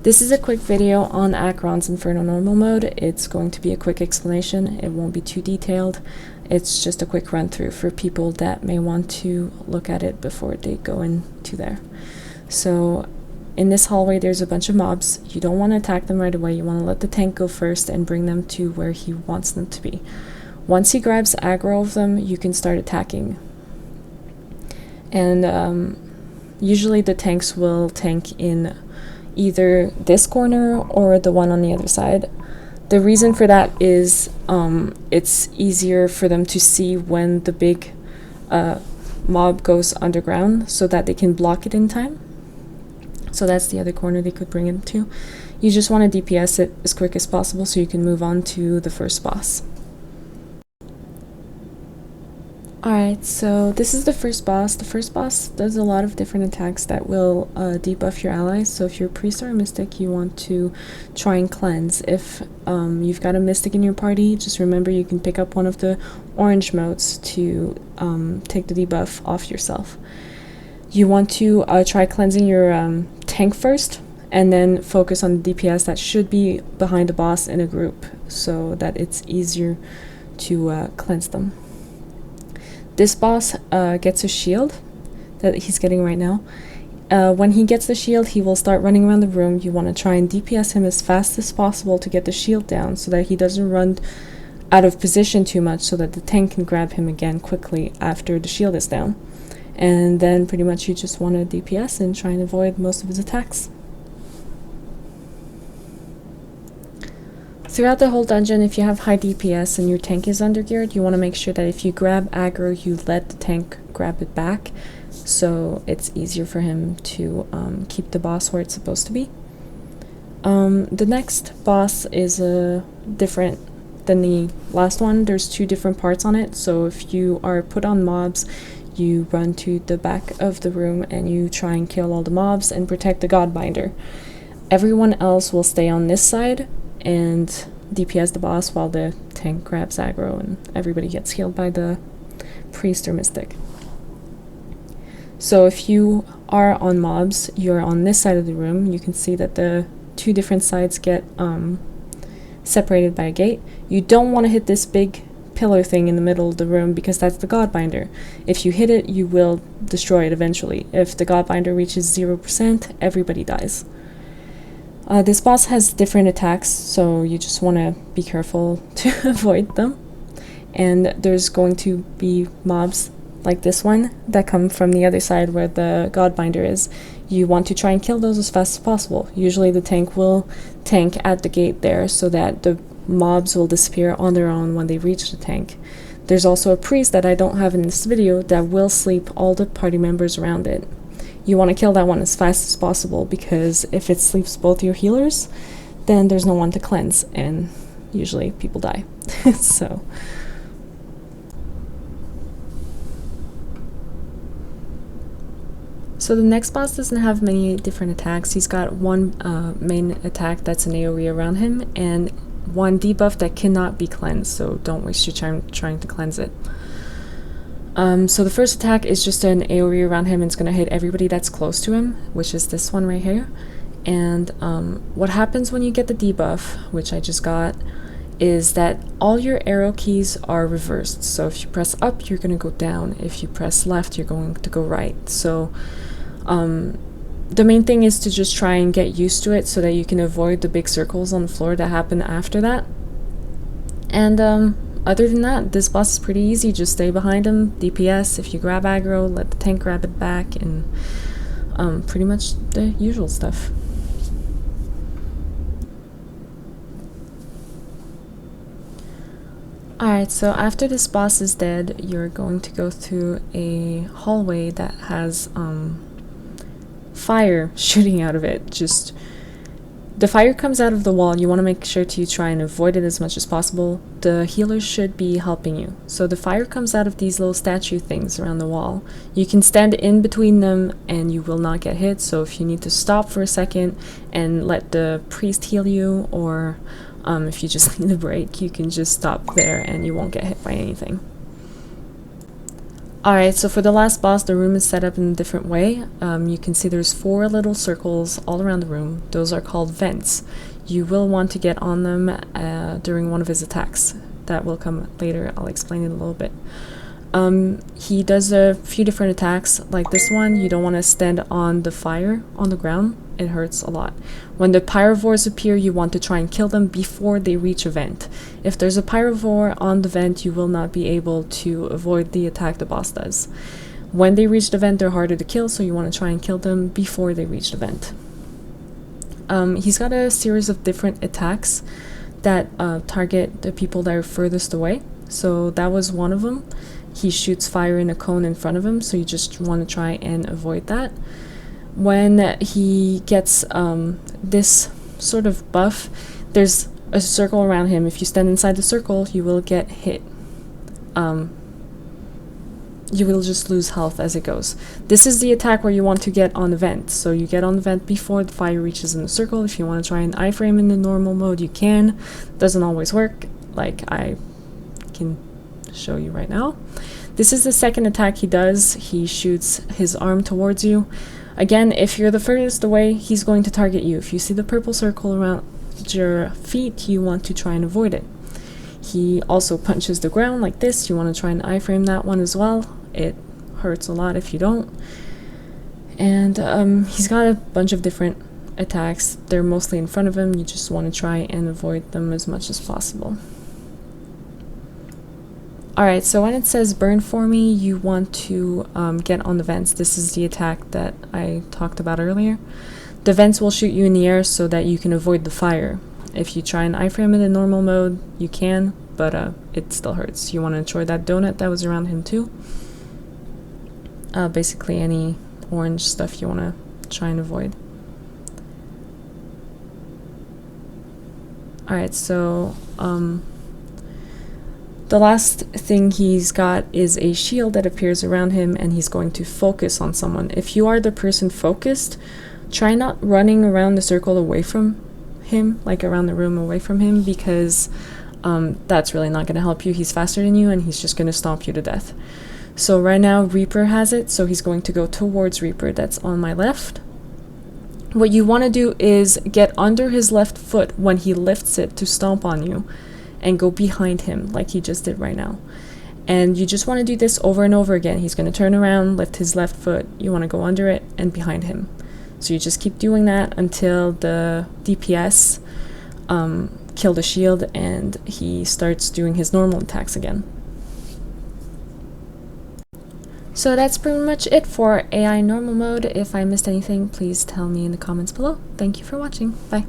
This is a quick video on Akeron's Inferno normal mode. It's going to be a quick explanation. It won't be too detailed. It's just a quick run through for people that may want to look at it before they go into there. So in this hallway there's a bunch of mobs. You don't want to attack them right away. You want to let the tank go first and bring them to where he wants them to be. Once he grabs aggro of them, you can start attacking. And usually the tanks will tank in either this corner or the one on the other side. The reason for that is it's easier for them to see when the big mob goes underground so that they can block it in time. So that's the other corner they could bring it to. You just want to DPS it as quick as possible so you can move on to the first boss. Alright, so this is the first boss. The first boss does a lot of different attacks that will debuff your allies. So if you're a priest or a mystic, you want to try and cleanse. If you've got a mystic in your party, just remember you can pick up one of the orange motes to take the debuff off yourself. You want to try cleansing your tank first, and then focus on the DPS that should be behind the boss in a group so that it's easier to cleanse them. This boss gets a shield that he's getting right now. When he gets the shield, he will start running around the room. You want to try and DPS him as fast as possible to get the shield down so that he doesn't run out of position too much, so that the tank can grab him again quickly after the shield is down. And then pretty much you just want to DPS and try and avoid most of his attacks. Throughout the whole dungeon, if you have high DPS and your tank is undergeared, you want to make sure that if you grab aggro, you let the tank grab it back, so it's easier for him to keep the boss where it's supposed to be. The next boss is different than the last one. There's two different parts on it, so if you are put on mobs, you run to the back of the room and you try and kill all the mobs and protect the Godbinder. Everyone else will stay on this side and DPS the boss while the tank grabs aggro and everybody gets healed by the priest or mystic. So if you are on mobs, you're on this side of the room. You can see that the two different sides get separated by a gate. You don't want to hit this big pillar thing in the middle of the room because that's the Godbinder. If you hit it, you will destroy it eventually. If the Godbinder reaches 0%, everybody dies. This boss has different attacks, so you just want to be careful to avoid them. And there's going to be mobs like this one that come from the other side where the Godbinder is. You want to try and kill those as fast as possible. Usually the tank will tank at the gate there so that the mobs will disappear on their own when they reach the tank. There's also a priest that I don't have in this video that will sleep all the party members around it. You want to kill that one as fast as possible, because if it sleeps both your healers, then there's no one to cleanse, and usually people die. So the next boss doesn't have many different attacks. He's got one main attack that's an AoE around him, and one debuff that cannot be cleansed, so don't waste your time trying to cleanse it. So the first attack is just an AoE around him, and it's going to hit everybody that's close to him, which is this one right here. And what happens when you get the debuff, which I just got, is that all your arrow keys are reversed. So if you press up, you're going to go down. If you press left, you're going to go right. So the main thing is to just try and get used to it so that you can avoid the big circles on the floor that happen after that. And other than that, this boss is pretty easy. Just stay behind him, DPS. If you grab aggro, let the tank grab it back, and pretty much the usual stuff. Alright, so after this boss is dead, you're going to go through a hallway that has fire shooting out of it. Just the fire comes out of the wall. You want to make sure to try and avoid it as much as possible. The healers should be helping you. So the fire comes out of these little statue things around the wall. You can stand in between them and you will not get hit. So if you need to stop for a second and let the priest heal you, or if you just need a break, you can just stop there and you won't get hit by anything. Alright, so for the last boss, the room is set up in a different way. You can see there's 4 little circles all around the room. Those are called vents. You will want to get on them during one of his attacks. That will come later. I'll explain it a little bit. He does a few different attacks, like this one. You don't want to stand on the fire on the ground. It hurts a lot. When the pyrovores appear, you want to try and kill them before they reach a vent. If there's a pyrovore on the vent, you will not be able to avoid the attack the boss does. When they reach the vent, they're harder to kill, so you want to try and kill them before they reach the vent. He's got a series of different attacks that target the people that are furthest away. So that was one of them. He shoots fire in a cone in front of him, so you just want to try and avoid that. When he gets this sort of buff, there's a circle around him. If you stand inside the circle, you will get hit. You will just lose health as it goes. This is the attack where you want to get on the vent. So you get on the vent before the fire reaches in the circle. If you want to try an iframe in the normal mode, you can. Doesn't always work, like I can show you right now. This is the second attack he does. He shoots his arm towards you. Again, if you're the furthest away, he's going to target you. If you see the purple circle around your feet, you want to try and avoid it. He also punches the ground like this. You want to try and iframe that one as well. It hurts a lot if you don't. And he's got a bunch of different attacks. They're mostly in front of him. You just want to try and avoid them as much as possible. Alright, so when it says burn for me, you want to get on the vents. This is the attack that I talked about earlier. The vents will shoot you in the air so that you can avoid the fire. If you try and iframe it in normal mode, you can, but it still hurts. You want to try that donut that was around him too. Basically any orange stuff you want to try and avoid. Alright, so the last thing he's got is a shield that appears around him, and he's going to focus on someone. If you are the person focused, try not running around the circle away from him, like around the room away from him, because that's really not going to help you. He's faster than you, and he's just going to stomp you to death. So right now Reaper has it, so he's going to go towards Reaper. That's on my left. What you want to do is get under his left foot when he lifts it to stomp on you, and go behind him like he just did right now. And you just want to do this over and over again. He's going to turn around, lift his left foot. You want to go under it and behind him. So you just keep doing that until the DPS kill the shield and he starts doing his normal attacks again. So that's pretty much it for AI normal mode. If I missed anything, please tell me in the comments below. Thank you for watching. Bye.